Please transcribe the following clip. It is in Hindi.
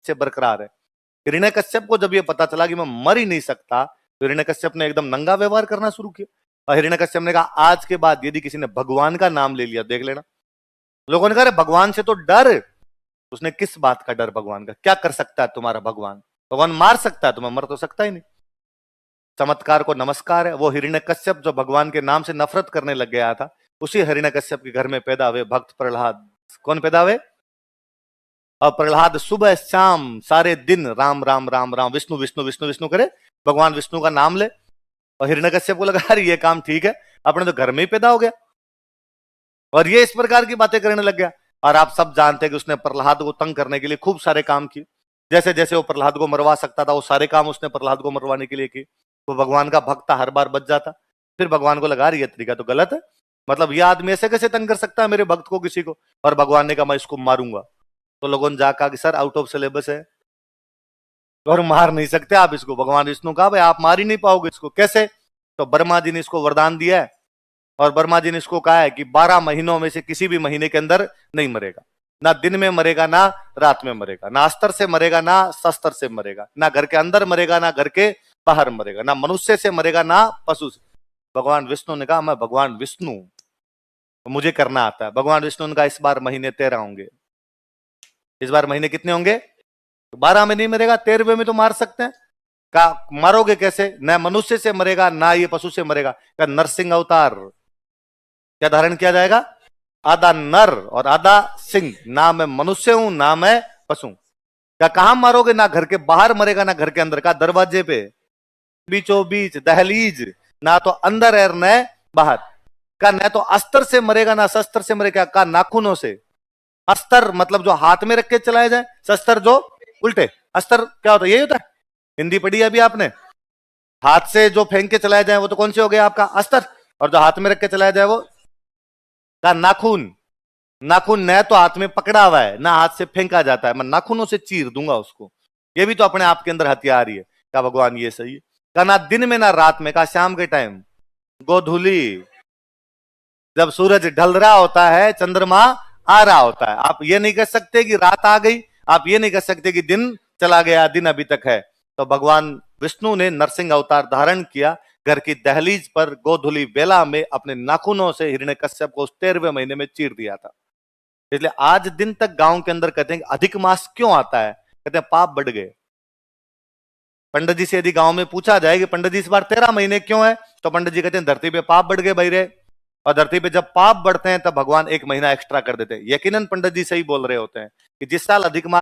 से बरकरार है। हिरण्यकश्यप को जब ये पता चला कि मैं मर ही नहीं सकता, तो हिरण्यकश्यप ने एकदम नंगा व्यवहार करना शुरू किया। और हिरण्यकश्यप ने कहा, आज के बाद यदि किसी ने भगवान का नाम ले लिया देख लेना। लोगों ने कहा, भगवान से तो डर। उसने किस बात का डर भगवान का? क्या कर सकता है तुम्हारा भगवान? भगवान मार सकता है तुम्हें, मर तो सकता ही नहीं। चमत्कार को नमस्कार है। वो हिरण्यकश्यप जो भगवान के नाम से नफरत करने लग गया था, उसी हिरण्यकश्यप के घर में पैदा हुए भक्त प्रहलाद। कौन पैदा हुए? और प्रहलाद सुबह शाम सारे दिन राम राम राम राम, विष्णु विष्णु विष्णु विष्णु करे, भगवान विष्णु का नाम ले। और हिरण्यकश्यप को लगा, अरे ये काम ठीक है, अपने तो घर में ही पैदा हो गया, और ये इस प्रकार की बातें करने लग गया। और आप सब जानते हैं कि उसने प्रहलाद को तंग करने के लिए खूब सारे काम किए। जैसे जैसे वो प्रहलाद को मरवा सकता था, वो सारे काम उसने प्रहलाद को मरवाने के लिए किए। वो भगवान का भक्त हर बार बच जाता। फिर भगवान को लगा, ये तरीका तो गलत है, मतलब ये आदमी ऐसे कैसे तंग कर सकता है मेरे भक्त को, किसी को। और भगवान ने कहा, मैं इसको मारूंगा। तो लोगों ने जाकर कि सर आउट ऑफ सिलेबस है और मार नहीं सकते आप इसको। भगवान विष्णु कहा, भाई आप मार ही नहीं पाओगे इसको, कैसे? तो ब्रह्मा जी ने इसको वरदान दिया है, और ब्रह्मा जी ने इसको कहा है कि 12 महीनों में से किसी भी महीने के अंदर नहीं मरेगा। ना दिन में मरेगा, ना रात में मरेगा, ना अस्त्र से मरेगा, ना शस्त्र से मरेगा, ना घर के अंदर मरेगा, ना घर के बाहर मरेगा, ना मनुष्य से मरेगा, ना पशु से। भगवान विष्णु ने कहा, मैं भगवान विष्णु, मुझे करना आता है। भगवान विष्णु ने कहा, इस बार महीने 13 होंगे। इस बार महीने कितने होंगे? 12 में नहीं मरेगा, 13वें में तो मार सकते हैं। का मारोगे कैसे? ना मनुष्य से मरेगा, ना ये पशु से मरेगा। का नरसिंह अवतार क्या धारण किया जाएगा? आधा नर और आधा सिंह। ना मैं मनुष्य हूं, ना मैं पशु। क्या कहां मारोगे? ना घर के बाहर मरेगा, ना घर के अंदर। का दरवाजे पे, बीचों बीच, दहलीज, ना तो अंदर है न बाहर। का न तो अस्त्र से मरेगा, ना शस्त्र से मरेगा। का नाखूनों से। अस्त्र मतलब जो हाथ में रख के चलाया जाए, शस्त्र जो उल्टे। अस्त्र क्या होता है? यही होता है, हिंदी पढ़ी है अभी आपने। हाथ से जो फेंक के चलाया जाए वो तो कौन से हो गया आपका? अस्त्र। और जो हाथ में रख के चलाया जाए वो का नाखून। नाखून न तो हाथ में पकड़ा हुआ है, ना हाथ से फेंका जाता है, मैं नाखूनों से चीर दूंगा उसको। ये भी तो अपने आप के अंदर हथियार ही है। क्या भगवान ये सही है? का ना दिन में ना रात में। का शाम के टाइम, गोधूली, जब सूरज ढल रहा होता है, चंद्रमा आ रहा होता है, आप ये नहीं कह सकते कि रात आ गई, आप ये नहीं कह सकते कि दिन चला गया, दिन अभी तक है। तो भगवान विष्णु ने नरसिंह अवतार धारण किया, घर की दहलीज पर गोधूली बेला में अपने नाखूनों से हिरण्यकश्यप को उस 13वें महीने में चीर दिया था। इसलिए आज दिन तक गांव के अंदर कहते हैं कि अधिक मास क्यों आता है? कहते हैं पाप बढ़ गए। पंडित जी से यदि गांव में पूछा जाए कि पंडित जी इस बार 13 महीने क्यों है, तो पंडित जी कहते हैं धरती पे पाप बढ़ गए भाई रे। और धरती पे जब पाप बढ़ते हैं तब भगवान 1 महीना एक्स्ट्रा कर देते हैं। यकीनन पंडित जी सही बोल रहे होते हैं कि जिस साल अधिक मास